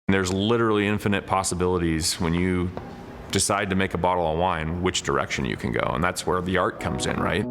There's literally infinite possibilities when you decide to make a bottle of wine, which direction you can go, and that's where the art comes in, right?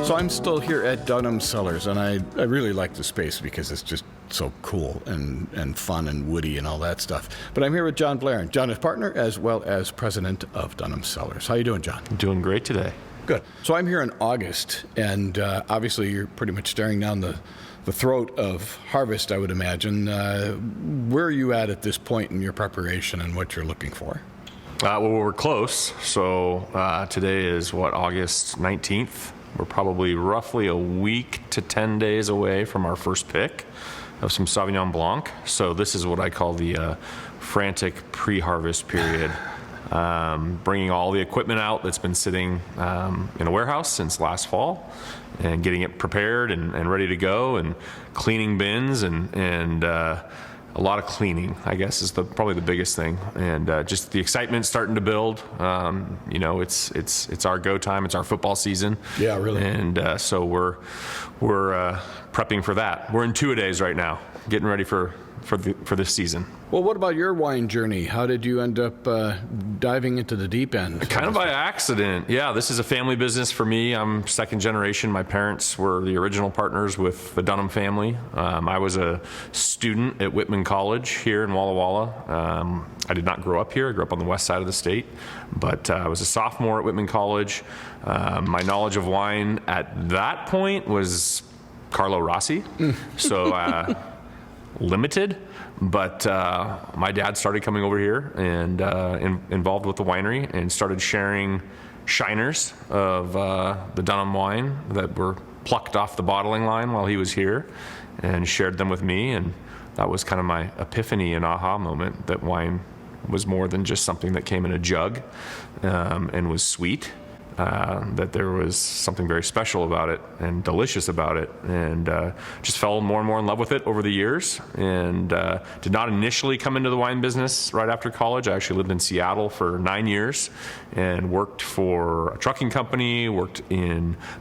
So I'm still here at Dunham Cellars, and I really like the space because it's just so cool and fun and woody and all that stuff. But I'm here with John Blair, and John is partner as well as president of Dunham Cellars. How you doing, John? Doing great today. Good. So I'm here in August, and obviously you're pretty much staring down the throat of harvest, I would imagine. Where are you at this point in your preparation and what you're looking for? Well, we're close. So today is, August 19th? We're probably roughly a week to 10 days away from our first pick of some Sauvignon Blanc. So this is what I call the frantic pre-harvest period. Bringing all the equipment out that's been sitting in a warehouse since last fall and getting it prepared and ready to go, and cleaning bins and a lot of cleaning, I guess, is probably the biggest thing, and just the excitement starting to build. It's our go time. It's our football season. Yeah, really. And so we're prepping for that. We're in two-a-days right now, getting ready for this season. Well, what about your wine journey? How did you end up diving into the deep end? Kind of by accident. Yeah, this is a family business for me. I'm second generation. My parents were the original partners with the Dunham family. I was a student at Whitman College here in Walla Walla. I did not grow up here. I grew up on the west side of the state, but I was a sophomore at Whitman College. My knowledge of wine at that point was Carlo Rossi. So limited, but my dad started coming over here and involved with the winery and started sharing shiners of the Dunham wine that were plucked off the bottling line while he was here, and shared them with me. And that was kind of my epiphany and aha moment, that wine was more than just something that came in a jug and was sweet. That there was something very special about it and delicious about it, and just fell more and more in love with it over the years, and did not initially come into the wine business right after college. I actually lived in Seattle for 9 years and worked for a trucking company, worked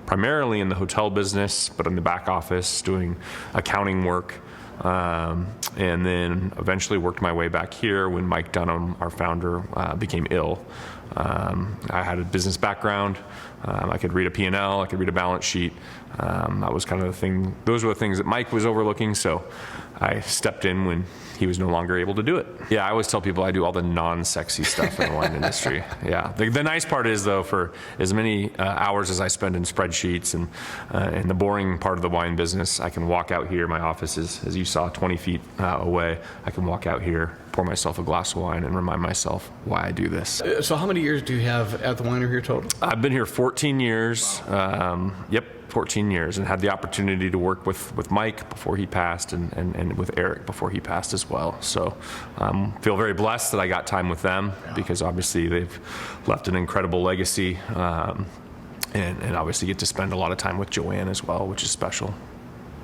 primarily in the hotel business, but in the back office doing accounting work. And then eventually worked my way back here when Mike Dunham, our founder, became ill. I had a business background. I could read a P&L, I could read a balance sheet. That was kind of the thing. Those were the things that Mike was overlooking, so I stepped in when he was no longer able to do it. Yeah, I always tell people I do all the non-sexy stuff in the wine industry. Yeah, the nice part is, though, for as many hours as I spend in spreadsheets and the boring part of the wine business, I can walk out here. My office is, as you saw, 20 feet away. I can walk out here, pour myself a glass of wine, and remind myself why I do this. So how many years do you have at the winery here total? I've been here 14 years. Wow. 14 years, and had the opportunity to work with Mike before he passed, and with Eric before he passed as well. So feel very blessed that I got time with them, because obviously they've left an incredible legacy, and obviously get to spend a lot of time with Joanne as well, which is special.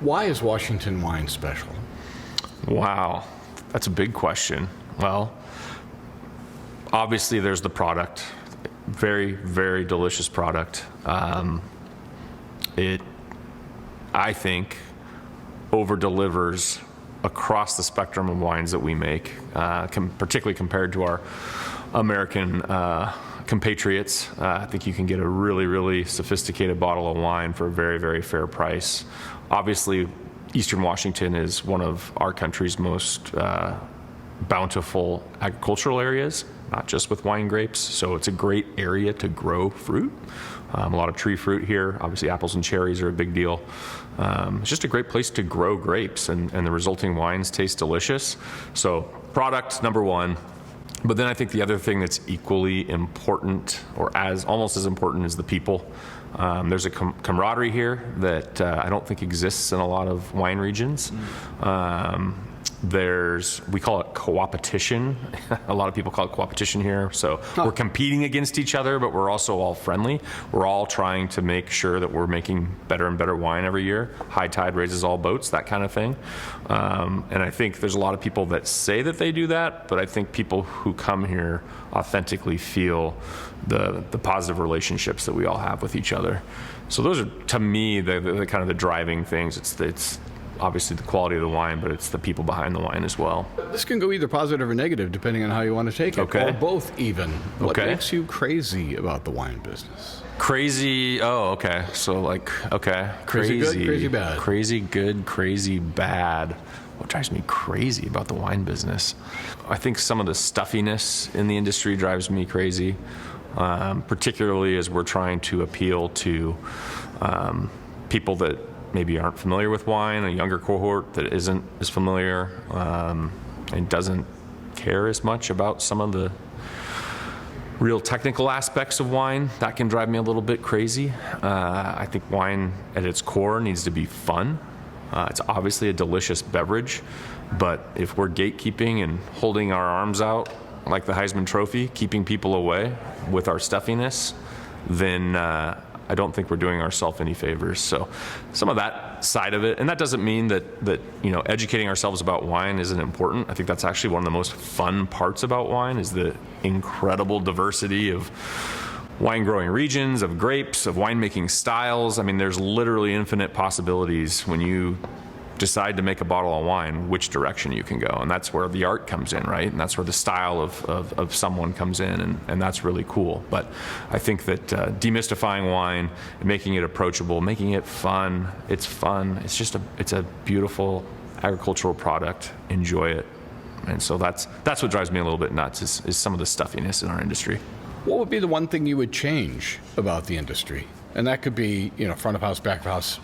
Why is Washington wine special? Wow, that's a big question. Well, obviously there's the product. Very, very delicious product. It, I think, over-delivers across the spectrum of wines that we make, particularly compared to our American compatriots. I think you can get a really, really sophisticated bottle of wine for a very, very fair price. Obviously, Eastern Washington is one of our country's most bountiful agricultural areas, not just with wine grapes, so it's a great area to grow fruit. A lot of tree fruit here. Obviously, apples and cherries are a big deal. It's just a great place to grow grapes, and the resulting wines taste delicious. So product, number one. But then I think the other thing that's equally important, or almost as important, is the people. There's a camaraderie here that I don't think exists in a lot of wine regions. we call it co-opetition. A lot of people call it co-opetition here. So we're competing against each other, but we're also all friendly. We're all trying to make sure that we're making better and better wine every year. High tide raises all boats, that kind of thing. And I think there's a lot of people that say that they do that, but I think people who come here authentically feel the positive relationships that we all have with each other. So those are, to me, the kind of the driving things. It's obviously the quality of the wine, but it's the people behind the wine as well. This can go either positive or negative, depending on how you want to take it, Okay. or both even. What Okay. makes you crazy about the wine business? Crazy, okay. So okay. Crazy good, crazy bad. Crazy good, crazy bad. What drives me crazy about the wine business? I think some of the stuffiness in the industry drives me crazy, particularly as we're trying to appeal to people that maybe aren't familiar with wine, a younger cohort that isn't as familiar and doesn't care as much about some of the real technical aspects of wine. That can drive me a little bit crazy. I think wine at its core needs to be fun. It's obviously a delicious beverage, but if we're gatekeeping and holding our arms out like the Heisman Trophy, keeping people away with our stuffiness, then I don't think we're doing ourselves any favors. So some of that side of it, and that doesn't mean that educating ourselves about wine isn't important. I think that's actually one of the most fun parts about wine is the incredible diversity of wine growing regions, of grapes, of winemaking styles. I mean, there's literally infinite possibilities when you decide to make a bottle of wine, which direction you can go. And that's where the art comes in, right? And that's where the style of someone comes in, and that's really cool. But I think that demystifying wine and making it approachable, making it fun, it's fun. It's just it's a beautiful agricultural product. Enjoy it. And so that's what drives me a little bit nuts is some of the stuffiness in our industry. What would be the one thing you would change about the industry? And that could be, front of house, back of house,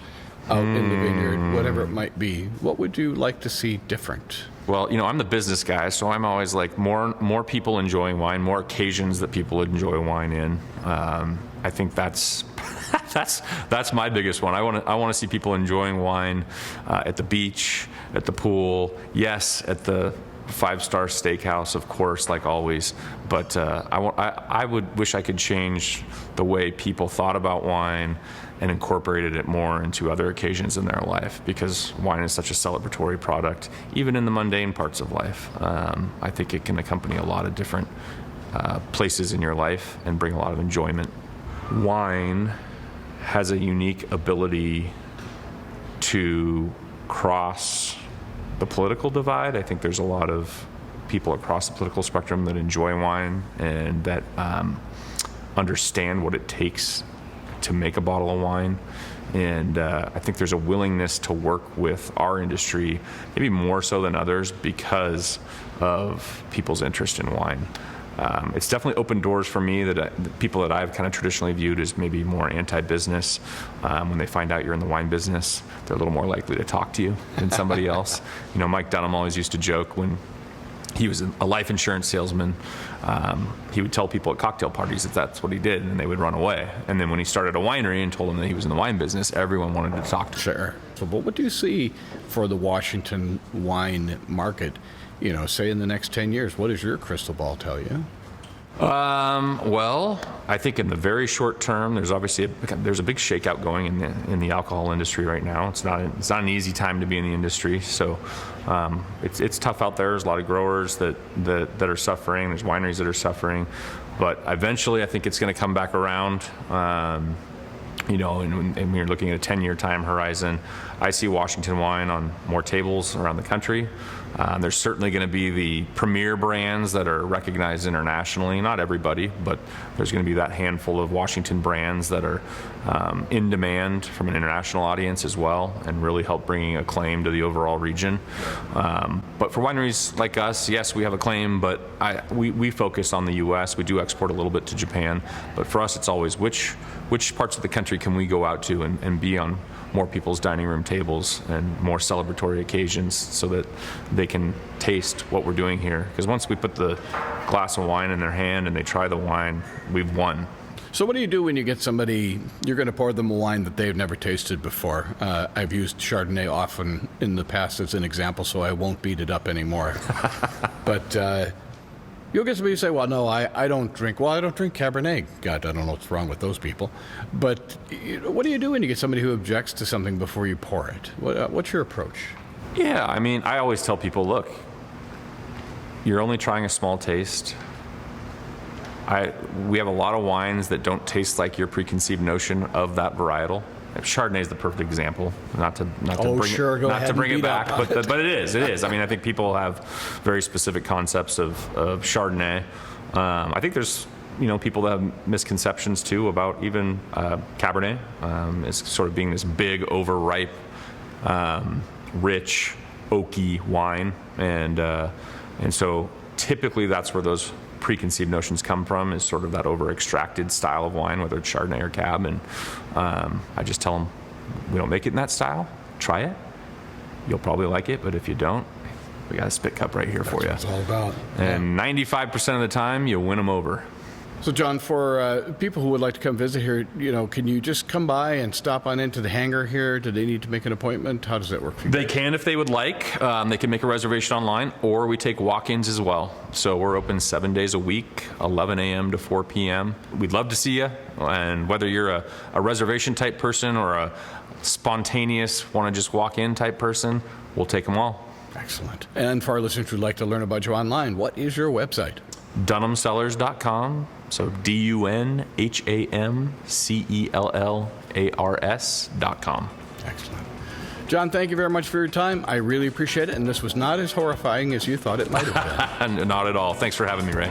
out in the vineyard, whatever it might be. What would you like to see different? Well, I'm the business guy, so I'm always like more people enjoying wine, more occasions that people enjoy wine in. I think that's my biggest one. I want to see people enjoying wine at the beach, at the pool, yes, at the 5-star steakhouse, of course, like always. But I would wish I could change the way people thought about wine and incorporated it more into other occasions in their life, because wine is such a celebratory product, even in the mundane parts of life. I think it can accompany a lot of different places in your life and bring a lot of enjoyment. Wine has a unique ability to cross the political divide. I think there's a lot of people across the political spectrum that enjoy wine and that understand what it takes to make a bottle of wine. And I think there's a willingness to work with our industry, maybe more so than others, because of people's interest in wine. It's definitely opened doors for me that the people that I've kind of traditionally viewed as maybe more anti-business, when they find out you're in the wine business, they're a little more likely to talk to you than somebody else. Mike Dunham always used to joke when he was a life insurance salesman. He would tell people at cocktail parties that that's what he did, and they would run away. And then when he started a winery and told them that he was in the wine business, everyone wanted to talk to him. Sure. So, but what do you see for the Washington wine market? Say in the next 10 years, what does your crystal ball tell you? Well, I think in the very short term, there's obviously there's a big shakeout going in the alcohol industry right now. It's not an easy time to be in the industry, so it's tough out there. There's a lot of growers that are suffering. There's wineries that are suffering, but eventually, I think it's going to come back around. And when you're looking at a 10-year time horizon, I see Washington wine on more tables around the country. There's certainly going to be the premier brands that are recognized internationally. Not everybody, but there's going to be that handful of Washington brands that are in demand from an international audience as well, and really help bringing a claim to the overall region. But for wineries like us, yes, we have a claim, but we focus on the U.S. We do export a little bit to Japan, but for us, it's always which parts of the country can we go out to and be on more people's dining room tables and more celebratory occasions, so that they can taste what we're doing here. Because once we put the glass of wine in their hand and they try the wine, we've won. So what do you do when you get somebody, you're going to pour them a wine that they've never tasted before? I've used Chardonnay often in the past as an example, so I won't beat it up anymore. But you'll get somebody who say, well, no, I don't drink Cabernet. God, I don't know what's wrong with those people. But what do you do when you get somebody who objects to something before you pour it? What's your approach? Yeah, I mean, I always tell people, look, you're only trying a small taste. We have a lot of wines that don't taste like your preconceived notion of that varietal. Chardonnay is the perfect example. Not to bring it back, but it is. I mean, I think people have very specific concepts of Chardonnay. I think there's people that have misconceptions too about even Cabernet as sort of being this big, overripe, rich, oaky wine, and so typically that's where those preconceived notions come from, is sort of that over-extracted style of wine, whether it's Chardonnay or Cab. And I just tell them, we don't make it in that style. Try it. You'll probably like it, but if you don't, we got a spit cup right here for you. That's what it's all about. And 95% of the time, you win them over. So, John, for people who would like to come visit here, can you just come by and stop on into the hangar here? Do they need to make an appointment? How does that work for you? They can if they would like. They can make a reservation online, or we take walk-ins as well. So we're open 7 days a week, 11 a.m. to 4 p.m. We'd love to see you. And whether you're a reservation type person or a spontaneous, want to just walk in type person, we'll take them all. Excellent. And for our listeners who'd like to learn about you online, what is your website? DunhamCellars.com. So DunhamCellars.com. Excellent. John, thank you very much for your time. I really appreciate it. And this was not as horrifying as you thought it might have been. Not at all. Thanks for having me, Ray.